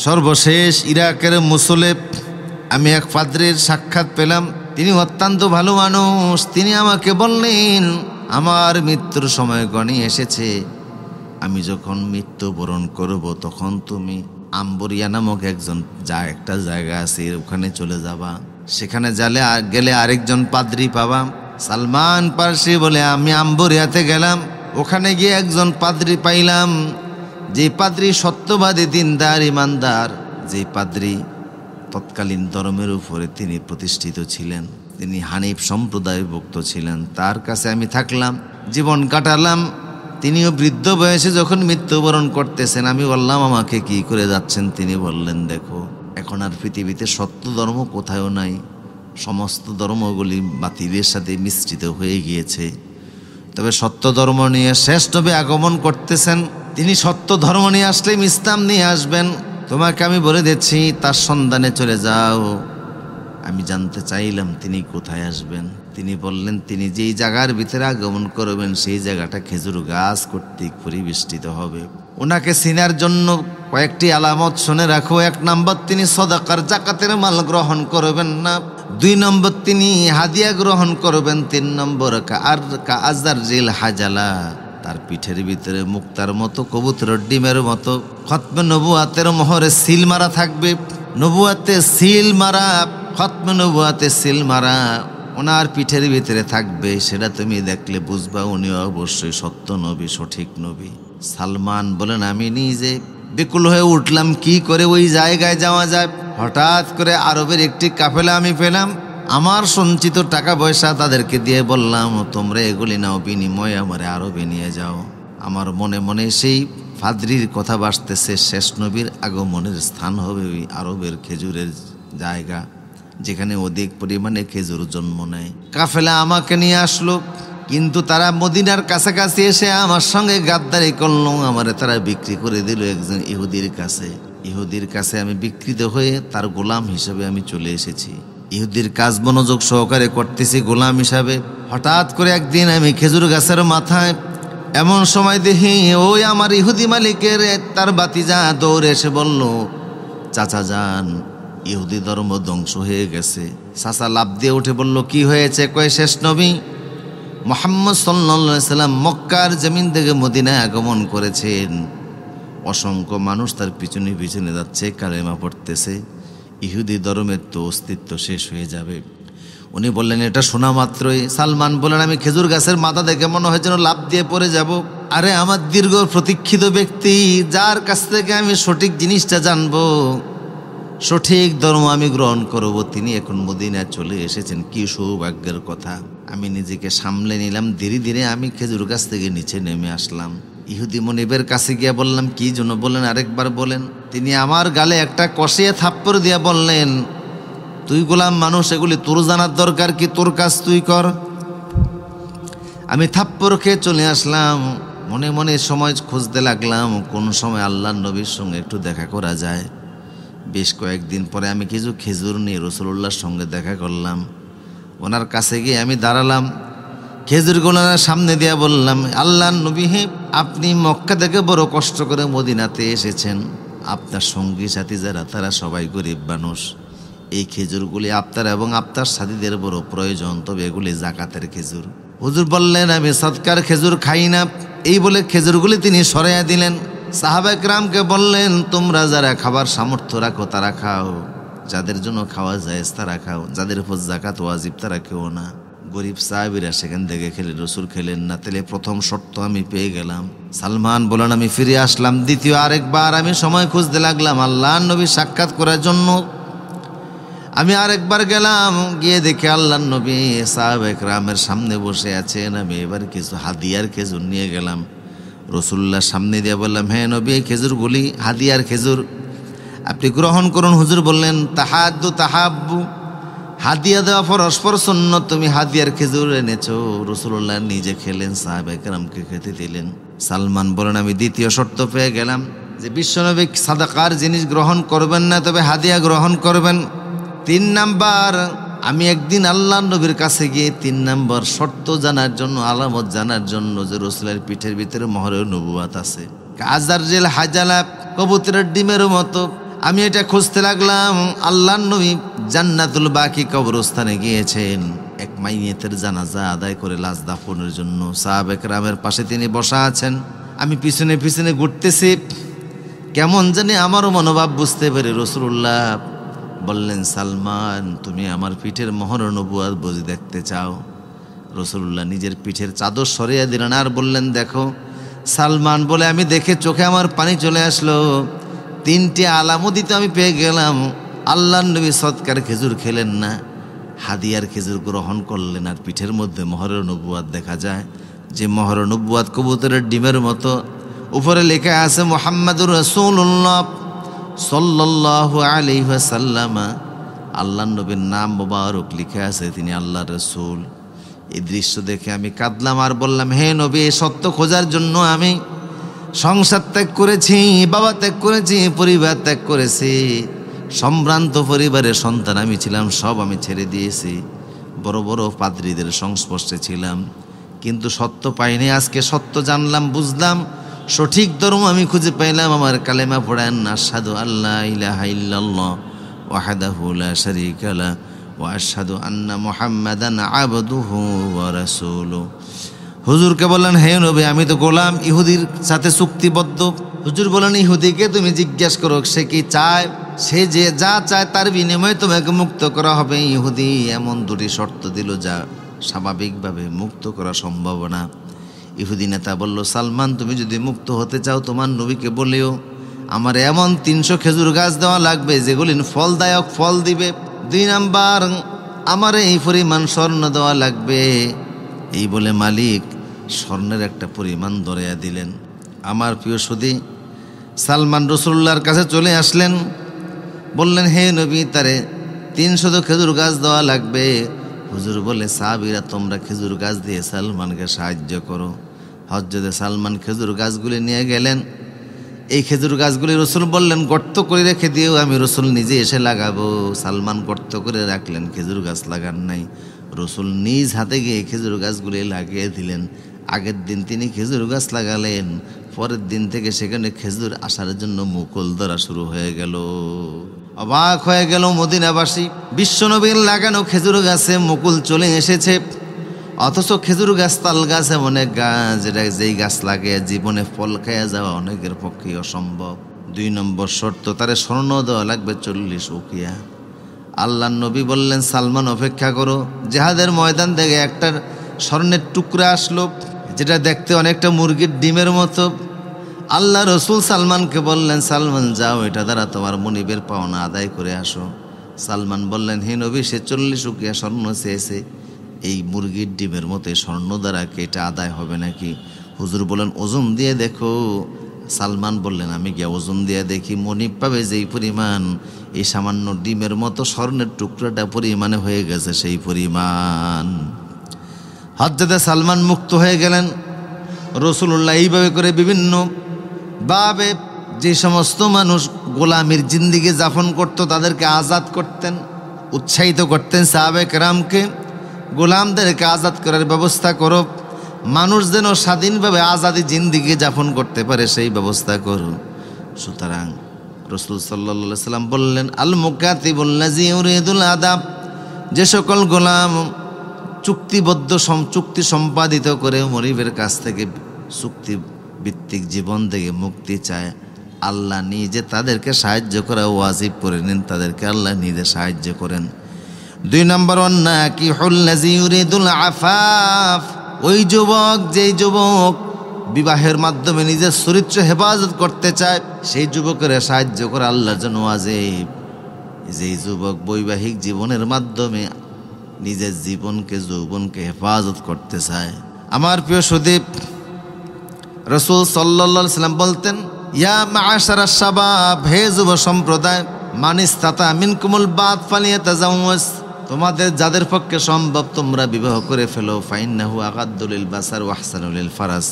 সর্বশেষ ইরাকের মোসুলে আমি এক পাদ্রীর সাক্ষাৎ পেলাম। তিনি অত্যন্ত ভালো মানুষ। তিনি আমাকে বললেন, আমার মৃত্যুর সময় গণিয়ে এসেছে, আমি যখন মৃত্যুবরণ করব তখন তুমি আম্বরিয়া নামক একটা জায়গা আছে, ওখানে চলে যাবা। সেখানে গেলে আরেকজন পাদ্রী পাবা, সালমান পার্সি বলে। আমি আম্বরিয়াতে গেলাম। ওখানে গিয়ে একজন পাদ্রী পাইলাম, যে পাদ্রী সত্যবাদী, দিনদার, ইমানদার, যে পাদ্রী তৎকালীন ধর্মের উপরে তিনি প্রতিষ্ঠিত ছিলেন। তিনি হানিফ সম্প্রদায়ভুক্ত ছিলেন। তার কাছে আমি থাকলাম, জীবন কাটালাম। তিনিও বৃদ্ধ বয়সে যখন মৃত্যুবরণ করতেছেন, আমি বললাম, আমাকে কি করে যাচ্ছেন? তিনি বললেন, দেখো, এখন আর পৃথিবীতে সত্য ধর্ম কোথাও নাই, সমস্ত ধর্মগুলি বাতিলের সাথে মিশ্রিত হয়ে গিয়েছে। তবে সত্য ধর্ম নিয়ে শেষ নবী আগমন করতেছেন। তিনি সত্য ধর্ম নিয়ে আসলেই ইসলাম নিয়ে আসবেন। তোমাকে আমি বলে দিচ্ছি, তার সন্ধানে চলে যাও। আমি জানতে চাইলাম তিনি কোথায় আসবেন। তিনি বললেন, তিনি যেই জায়গার ভিতরে আগমন করবেন সেই জায়গাটা খেজুর গাছ কর্তৃক পরিবেষ্টিত হবে। ওনাকে চিনার জন্য কয়েকটি আলামত শুনে রাখো। 1 নম্বর, তিনি সদাকার জাকাতের মাল গ্রহণ করবেন না। 2 নম্বর, তিনি হাদিয়া গ্রহণ করবেন। 3 নম্বর, আজার জিল হাজালা, তার পিঠের ভিতরে মুক্তার মতো, কবুতরের ডিমের মতো খতমে নবুয়াতের মোহরে সিল মারা থাকবে। নবুয়াতে সিল মারা, খতমে নবুয়াতে সিল মারা ওনার পিঠের ভিতরে থাকবে। সেটা তুমি দেখলে বুঝবা উনি অবশ্যই সত্য নবী, সঠিক নবী। সালমান বলেন, আমি নিজে বিকুল হয়ে উঠলাম, কি করে ওই জায়গায় যাওয়া যায়। হঠাৎ করে আরবের একটি কাফেলা আমি পেলাম। আমার সঞ্চিত টাকা পয়সা তাদেরকে দিয়ে বললাম, তোমরা এগুলি নাও, বিনিময়ে আমার আরবে নিয়ে যাও। আমার মনে মনে সেই পাদ্রীর কথা বাসতেছে, শেষ নবীর আগমনের স্থান হবে ওই আরবের খেজুরের জায়গা, যেখানে অধিক পরিমাণে খেজুর জন্ম নেয়। কাফেলা আমাকে নিয়ে আসলো, কিন্তু তারা মদিনার কাছাকাছি এসে আমার সঙ্গে গাদ্দারি করলো। আমারে তারা বিক্রি করে দিল একজন ইহুদির কাছে। ইহুদির কাছে আমি বিকৃত হয়ে তার গোলাম হিসেবে আমি চলে এসেছি। ইহুদির কাজ মনোযোগ সহকারে করতেছি গোলাম হিসাবে। হঠাৎ করে একদিন আমি খেজুর গাছের মাথায়, এমন সময় দেখি ওই আমার ইহুদি মালিকের তার বাতিজা দৌড়ে এসে বলল, চাচা যান, ইহুদি ধর্ম ধ্বংস হয়ে গেছে। চাচা লাফ দিয়ে উঠে বলল, কি হয়েছে? কয়, শেষ নবী মুহাম্মদ সাল্লাল্লাহু আলাইহি সাল্লাম মক্কার জমিন থেকে মদিনায় আগমন করেছেন। অসংখ্য মানুষ তার পিছনে পিছনে যাচ্ছে, কালেমা পড়তেছে। ইহুদি ধর্মের তো অস্তিত্ব শেষ হয়ে যাবে। উনি বললেন, এটা শোনা মাত্রই সালমান বলেন, আমি খেজুর গাছের মাথা দেখে মনে হয় যেন লাফ দিয়ে পড়ে যাব। আরে আমার দীর্ঘ প্রতীক্ষিত ব্যক্তি, যার কাছ থেকে আমি সঠিক জিনিসটা জানবো, সঠিক ধর্ম আমি গ্রহণ করব, তিনি এখন মদিনায় চলে এসেছেন। কি সৌভাগ্যের কথা। আমি নিজেকে সামলে নিলাম। ধীরে ধীরে আমি খেজুর গাছ থেকে নিচে নেমে আসলাম। ইহুদি মনিবের কাছে গিয়ে বললাম, কি জন্য? বলেন, আরেকবার বলেন। তিনি আমার গালে একটা কষিয়ে থাপ্পড় দিয়ে বললেন, তুই গোলাম মানুষ, এগুলি তোর জানার দরকার কি? তোর কাজ তুই কর। আমি থাপ্পড় খেয়ে চলে আসলাম। মনে মনে সময় খুঁজতে লাগলাম, কোন সময় আল্লাহর নবীর সঙ্গে একটু দেখা করা যায়। বেশ কয়েকদিন পরে আমি কিছু খেজুর নিয়ে রাসূলুল্লাহর সঙ্গে দেখা করলাম। ওনার কাছে গিয়ে আমি দাঁড়ালাম, খেজুরগুলো সামনে দিয়ে বললাম, আল্লাহর নবী, হে, আপনি মক্কা থেকে বড় কষ্ট করে মদিনাতে এসেছেন। আপনার সঙ্গী সাথী যারা, তারা সবাই গরিব মানুষ। এই খেজুরগুলি আপনার এবং আপনার সাথীদের বড় প্রয়োজন, তবে এগুলি জাকাতের খেজুর। হুজুর বললেন, আমি সদকার খেজুর খাই না। এই বলে খেজুরগুলি তিনি সরাইয়া দিলেন। সাহাবায়ে কেরামকে বললেন, তোমরা যারা খাবার সামর্থ্য রাখো তারা খাও, যাদের জন্য খাওয়া যায় তারা খাও, যাদের উপর জাকাত ওয়াজিব তারা কেউ না। গরিব সাহাবীরা সেখান থেকে খেলেন, রাসূল খেলেন না। তাহলে প্রথম শর্ত আমি পেয়ে গেলাম। সালমান বলেন, আমি ফিরে আসলাম। দ্বিতীয় আরেকবার আমি সময় খুঁজতে লাগলাম আল্লাহর নবী সাক্ষাৎ করার জন্য। আমি আরেকবার গেলাম, গিয়ে দেখে আল্লাহর নবী সাহাবায়ে কেরামের সামনে বসে আছেন। আমি এবার কিছু হাদিয়ার খেজুর নিয়ে গেলাম, রাসূলুল্লাহর সামনে দিয়ে বললাম, হ্যাঁ নবী, এই খেজুরগুলি হাদিয়ার খেজুর, আপনি গ্রহণ করুন। হুজুর বললেন, তাহাদ্দু তাহাব্বু, হাদিয়া দেওয়া পরস্পর সুন্নত। তুমি হাদিয়ার খেজুর এনেছো। রাসূলুল্লাহ নিজে খেলেন, সাহাবায়ে কেরামকে খেতে দিলেন। সালমান বলেন, আমি দ্বিতীয় শর্ত পেয়ে গেলাম যে বিশ্বনবী সাদাকার জিনিস গ্রহণ করবেন না, তবে হাদিয়া গ্রহণ করবেন। 3 নাম্বার, আমি একদিন আল্লাহর নবীর কাছে গিয়ে 3 নম্বর শর্ত জানার জন্য, আলামত জানার জন্য, যে রাসূলের পিঠের ভিতরে মোহরে নবুয়াত আছে। কাজার জেল হাজালা, কবুতরের ডিমের মতো। আমি এটা খুঁজতে লাগলাম, আল্লাহর নবী জান্নাতুল বাকি কবরস্থানে গিয়েছেন এক মাইয়েতের জানাজা আদায় করে লাশ দাফনের জন্য। সাহাবে কেরামের পাশে তিনি বসা আছেন, আমি পিছনে পিছনে ঘুরতেছি। কেমন জানি আমারও মনোভাব বুঝতে পেরে রাসূলুল্লাহ বললেন, সালমান, তুমি আমার পিঠের মোহর নবুয়াত বুঝি দেখতে চাও? রাসূলুল্লাহ নিজের পিঠের চাদর সরিয়ে দিলেন আর বললেন, দেখো। সালমান বলে আমি দেখে চোখে আমার পানি চলে আসলো। তিনটি আলামতি তো আমি পেয়ে গেলাম। আল্লাহর নবী সৎকার খেজুর খেলেন না, হাদিয়ার খেজুর গ্রহণ করলেন, আর পিঠের মধ্যে মোহরের নবুয়াত দেখা যায়। যে মোহরের নবুয়াত কবুতরের ডিমের মতো, উপরে লেখা আছে মুহাম্মাদুর রাসূলুল্লাহ সাল্লাল্লাহু আলাইহি ওয়াসাল্লাম। আল্লাহর নবীর নাম মোবারক লিখে আছে, তিনি আল্লাহর রাসূল। এই দৃশ্য দেখে আমি কাঁদলাম আর বললাম, হে নবী, এই সত্য খোঁজার জন্য আমি সংসার ত্যাগ করেছি, বাবা ত্যাগ করেছি, পরিবার ত্যাগ করেছি, সম্ভ্রান্ত পরিবারের সন্তান আমি ছিলাম, সব আমি ছেড়ে দিয়েছি। বড় বড় পাদ্রীদের সংস্পর্শে ছিলাম, কিন্তু সত্য পাইনি। আজকে সত্য জানলাম, বুঝলাম, সঠিক ধর্ম আমি খুঁজে পাইলাম। আমার কালেমা পড়েন, আশহাদু আল্লা ইলাহা ইল্লাল্লাহ ওয়াহদাহু লা শারীকা লাহু ওয়া আশহাদু আন্না মুহাম্মাদান আবদুহু ওয়া রাসূলুহু। হুজুরকে বললেন, হে নবী, আমি তো গোলাম, ইহুদির সাথে চুক্তিবদ্ধ। হুজুর বলেন, ইহুদিকে তুমি জিজ্ঞাসা করো সে কি চায়। সে যে যা চায় তার বিনিময়ে তোমাকে মুক্ত করা হবে। ইহুদি এমন দুটি শর্ত দিল যা স্বাভাবিকভাবে মুক্ত করা সম্ভব না। ইহুদি নেতা বলল, সালমান, তুমি যদি মুক্ত হতে চাও তোমার নবীকে বলিও আমার এমন 300 খেজুর গাছ দেওয়া লাগবে যেগুলি ফলদায়ক ফল দিবে। 2 নাম্বার, আমার এই পরিমাণ স্বর্ণ দেওয়া লাগবে। এই বলে মালিক স্বর্ণের একটা পরিমাণ ধরিয়া দিলেন। আমার প্রিয় সুধী, সালমান রাসূলুল্লাহর কাছে চলে আসলেন, বললেন, হে নবী, তারে 300 খেজুর গাছ দেওয়া লাগবে। হুজুর বলে, সাহাবীরা, তোমরা খেজুর গাছ দিয়ে সালমানকে সাহায্য করো। হযরতে সালমান খেজুর গাছগুলি নিয়ে গেলেন। এই খেজুর গাছগুলি রাসূল বললেন, গর্ত করে রেখে দিও, আমি রাসূল নিজে এসে লাগাবো। সালমান গর্ত করে রাখলেন, খেজুর গাছ লাগান নাই। রাসূল নিজ হাতে গিয়ে খেজুর গাছগুলি লাগিয়ে দিলেন। আগের দিন তিনি খেজুর গাছ লাগালেন, পরের দিন থেকে সেখানে খেজুর আসার জন্য মুকুল ধরা শুরু হয়ে গেল। অবাক হয়ে গেল মদিনাবাসী, বিশ্বনবীর লাগানো খেজুর গাছে মুকুল চলে এসেছে। অথচ খেজুর গাছ, তাল গাছ এমন এক গাছ যেটা যেই গাছ লাগে জীবনে ফল খাইয়া যাওয়া অনেকের পক্ষে অসম্ভব। 2 নম্বর শর্ত, তারে স্বর্ণ দেওয়া লাগবে 40 উকিয়া। আল্লাহর নবী বললেন, সালমান, অপেক্ষা করো। জিহাদের ময়দান থেকে একটা স্বর্ণের টুকরা আসলো, যেটা দেখতে অনেকটা মুরগির ডিমের মতো। আল্লাহ রসুল সালমানকে বললেন, সালমান, যাও, এটা দ্বারা তোমার মনিবের পাওনা আদায় করে আসো। সালমান বললেন, হে নবী, সে 40 উকিয়া স্বর্ণ চেয়েছে, এই মুরগির ডিমের মতো স্বর্ণ দ্বারা কি এটা আদায় হবে নাকি? হুজুর বলেন, ওজন দিয়ে দেখো। সালমান বললেন, আমি গিয়ে ওজন দিয়ে দেখি। মনিব পাবে যেই পরিমাণ, এই সামান্য ডিমের মতো স্বর্ণের টুকরাটা পরিমাণে হয়ে গেছে সেই পরিমাণ। হযরতে সালমান মুক্ত হয়ে গেলেন। রাসূলুল্লাহ এইভাবে করে বিভিন্ন ভাবে যে সমস্ত মানুষ গোলামির জিন্দেগি যাপন করত তাদেরকে আজাদ করতেন, উৎসাহিত করতেন সাহাবে কেরামকে, গোলামদেরকে আজাদ করার ব্যবস্থা করো, মানুষ যেন স্বাধীনভাবে আজাদি জিন্দেগি যাপন করতে পারে সেই ব্যবস্থা করো। সুতরাং রাসূল সাল্লাল্লাহু আলাইহি সাল্লাম বললেন, আল মুকাতিবুল্লাযী ইউরিদুল আদাব, যে সকল গোলাম চুক্তিবদ্ধ চুক্তি সম্পাদিত করে মনিবের কাছ থেকে চুক্তি ভিত্তিক জীবন থেকে মুক্তি চায়, আল্লাহ নিজে তাদেরকে সাহায্য করা ওয়াজিব করে নেন, তাদেরকে আল্লাহ নিজে সাহায্য করেন। 2 নম্বর, নাকিহুল্লাযী ইউরিদুল আফাফ, ওই যুবক, যেই যুবক বিবাহের মাধ্যমে নিজের চরিত্র হেফাজত করতে চায়, সেই যুবকের সাহায্য করা আল্লাহর জন্য ওয়াজিব। যেই যুবক বৈবাহিক জীবনের মাধ্যমে নিজের জীবনকে, যৌবনকে হেফাজত করতে চায়। আমার প্রিয় সুদীপ, রাসূল সাল্লাল্লাহু আলাইহি সাল্লাম বলতেন, ইয়া মাআশারাশ শাবাব, হে যুব সম্প্রদায়, মান ইসতাতা মিনকুমুল বাত ফালিয়াতাজাওয়াজ, তোমাদের যাদের পক্ষে সম্ভব তোমরা বিবাহ করে ফেলো। ফাইন্নাহু আগাদ্দু লিল বাসার ওয়া আহসানু লিল ফারাজ,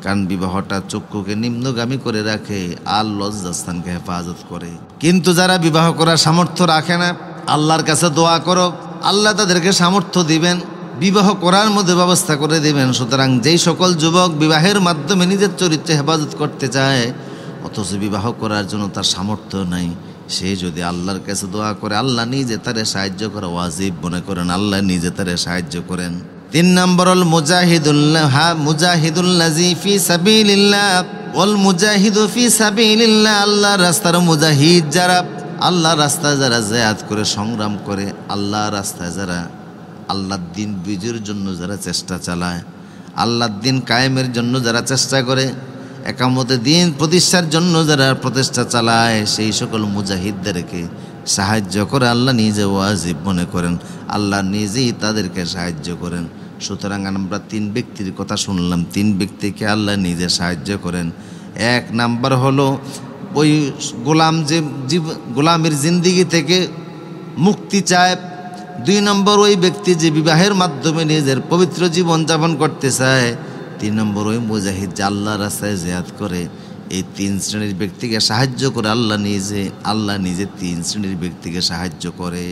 কারণ বিবাহটা চক্ষুকে নিম্নগামী করে রাখে আর লজ্জাস্থানকে হেফাজত করে। কিন্তু যারা বিবাহ করার সামর্থ্য রাখে না, আল্লাহর কাছে দোয়া করো, আল্লাহ তাদেরকে সামর্থ্য দিবেন, বিবাহ করার মধ্যে ব্যবস্থা করে দিবেন। সুতরাং যেই সকল যুবক বিবাহের মাধ্যমে নিজের চরিত্রে হেফাজত করতে চায় অথচ বিবাহ করার জন্য তার সামর্থ্য নাই, সে যদি আল্লাহর কাছে দোয়া করে আল্লাহ নিজে তারে সাহায্য করে ওয়াজিব মনে করেন, আল্লাহ নিজে তারে সাহায্য করেন। 3 নম্বর হল মুজাহিদুল্লাযী ফি সাবিলিল্লাহ ওয়াল মুজাহিদু ফি সাবিলিল্লাহ। আল্লাহর রাস্তার মুজাহিদ যারা, আল্লাহর রাস্তায় যারা জিহাদ করে সংগ্রাম করে, আল্লাহর রাস্তায় যারা আল্লাহর দিন বিজয়ের জন্য যারা চেষ্টা চালায়, আল্লাহর দিন কায়েমের জন্য যারা চেষ্টা করে, একামতে দিন প্রতিষ্ঠার জন্য যারা প্রচেষ্টা চালায়, সেই সকল মুজাহিদদেরকে সাহায্য করে আল্লাহ নিজে ওয়াজিব মনে করেন, আল্লাহ নিজেই তাদেরকে সাহায্য করেন। সুতরাং আমরা 3 ব্যক্তির কথা শুনলাম, 3 ব্যক্তিকে আল্লাহ নিজে সাহায্য করেন। 1 নাম্বার হলো ওই গোলামের জিন্দিগি থেকে মুক্তি চায়। 2 নম্বর ওই ব্যক্তি যে বিবাহের মাধ্যমে নিজের পবিত্র জীবন যাপন করতে চায়। 3 নম্বর ওই মুজাহিদ যে আল্লাহর রাস্তায় জিহাদ করে। এই 3 শ্রেণীর ব্যক্তিকে সাহায্য করে আল্লাহ নিজে 3 শ্রেণীর ব্যক্তিকে সাহায্য করে।